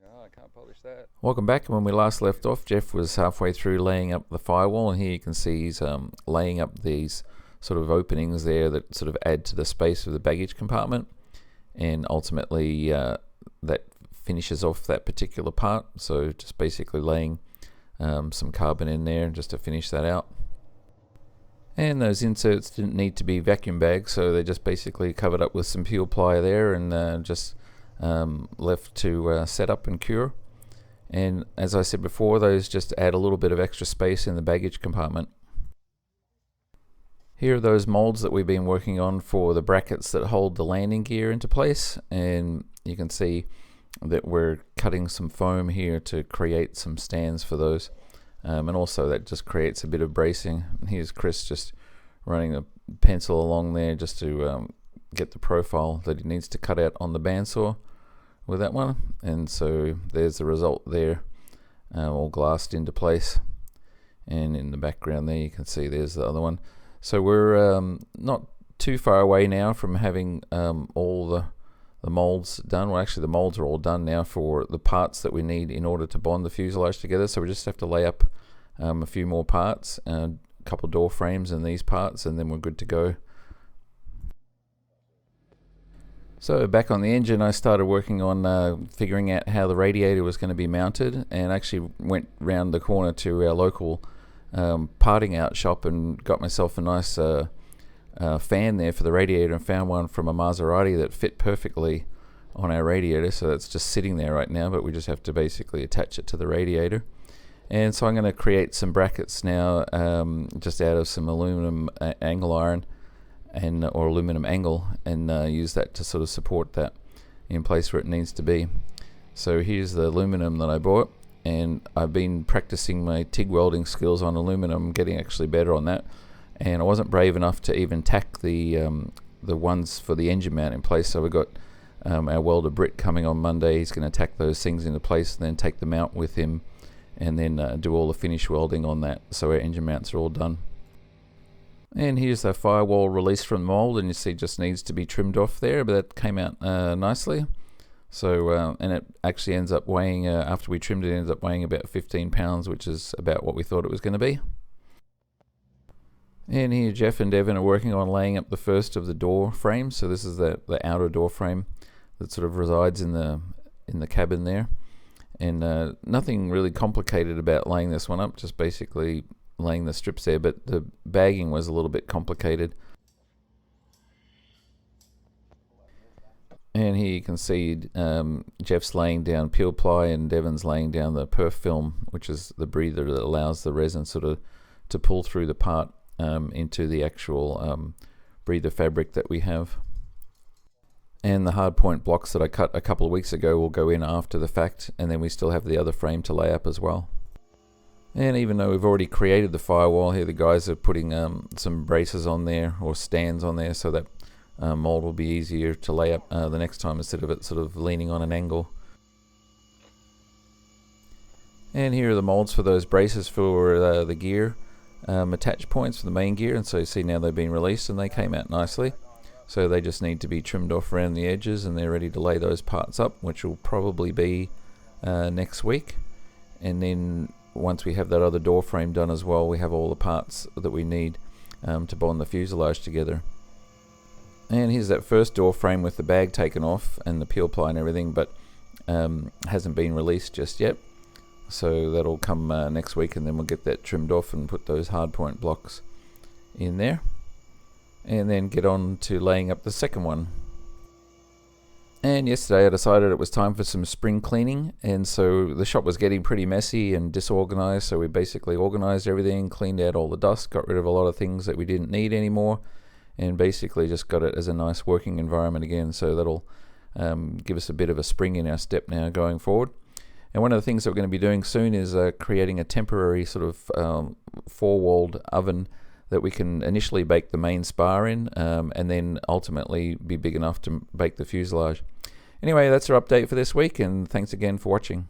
Oh, I can't polish that. Welcome back. When we last left off, Jeff was halfway through laying up the firewall, and here you can see he's laying up these sort of openings there that sort of add to the space of the baggage compartment, and ultimately that finishes off that particular part. So just basically laying some carbon in there just to finish that out. And those inserts didn't need to be vacuum bagged, so they just basically covered up with some peel ply there and just left to set up and cure. And as I said before, those just add a little bit of extra space in the baggage compartment. Here are those molds that we've been working on for the brackets that hold the landing gear into place, and you can see that we're cutting some foam here to create some stands for those, and also that just creates a bit of bracing. And here's Chris just running a pencil along there just to get the profile that he needs to cut out on the bandsaw with that one. And so there's the result there, all glassed into place. And in the background there you can see there's the other one. So we're not too far away now from having all the molds done. Well, actually the molds are all done now for the parts that we need in order to bond the fuselage together. So we just have to lay up a few more parts, a couple door frames and these parts, and then we're good to go. So back on the engine, I started working on figuring out how the radiator was going to be mounted, and actually went round the corner to our local parting out shop and got myself a nice fan there for the radiator, and found one from a Maserati that fit perfectly on our radiator. So that's just sitting there right now, but we just have to basically attach it to the radiator. And so I'm going to create some brackets now, just out of some aluminum angle iron or aluminum angle, and use that to sort of support that in place where it needs to be. So here's the aluminum that I bought, and I've been practicing my TIG welding skills on aluminum, getting actually better on that, and I wasn't brave enough to even tack the ones for the engine mount in place. So we got our welder Britt coming on Monday. He's going to tack those things into place and then take the mount with him, and then do all the finish welding on that, so our engine mounts are all done. And here's the firewall released from the mold, and you see it just needs to be trimmed off there, but that came out nicely. So and it actually ends up weighing, after we trimmed it, ends up weighing about 15 pounds, which is about what we thought it was going to be. And here Jeff and Devin are working on laying up the first of the door frames. So this is the outer door frame that sort of resides in the cabin there. And nothing really complicated about laying this one up, just basically laying the strips there, but the bagging was a little bit complicated. And here you can see Jeff's laying down peel ply and Devin's laying down the perf film, which is the breather that allows the resin sort of to pull through the part into the actual breather fabric that we have. And the hardpoint blocks that I cut a couple of weeks ago will go in after the fact, and then we still have the other frame to lay up as well. And even though we've already created the firewall here, the guys are putting some braces on there, or stands on there, so that mold will be easier to lay up the next time, instead of it sort of leaning on an angle. And here are the molds for those braces for the gear attach points for the main gear, and so you see now they've been released and they came out nicely. So they just need to be trimmed off around the edges, and they're ready to lay those parts up, which will probably be next week. And then once we have that other door frame done as well, we have all the parts that we need to bond the fuselage together. And here's that first door frame with the bag taken off and the peel ply and everything, but hasn't been released just yet. So that'll come next week, and then we'll get that trimmed off and put those hardpoint blocks in there. And then get on to laying up the second one. And yesterday I decided it was time for some spring cleaning, and so the shop was getting pretty messy and disorganized, so we basically organized everything, cleaned out all the dust, got rid of a lot of things that we didn't need anymore, and basically just got it as a nice working environment again. So that'll give us a bit of a spring in our step now going forward. And one of the things that we're going to be doing soon is creating a temporary sort of four-walled oven that we can initially bake the main spar in, and then ultimately be big enough to bake the fuselage. Anyway, that's our update for this week, and thanks again for watching.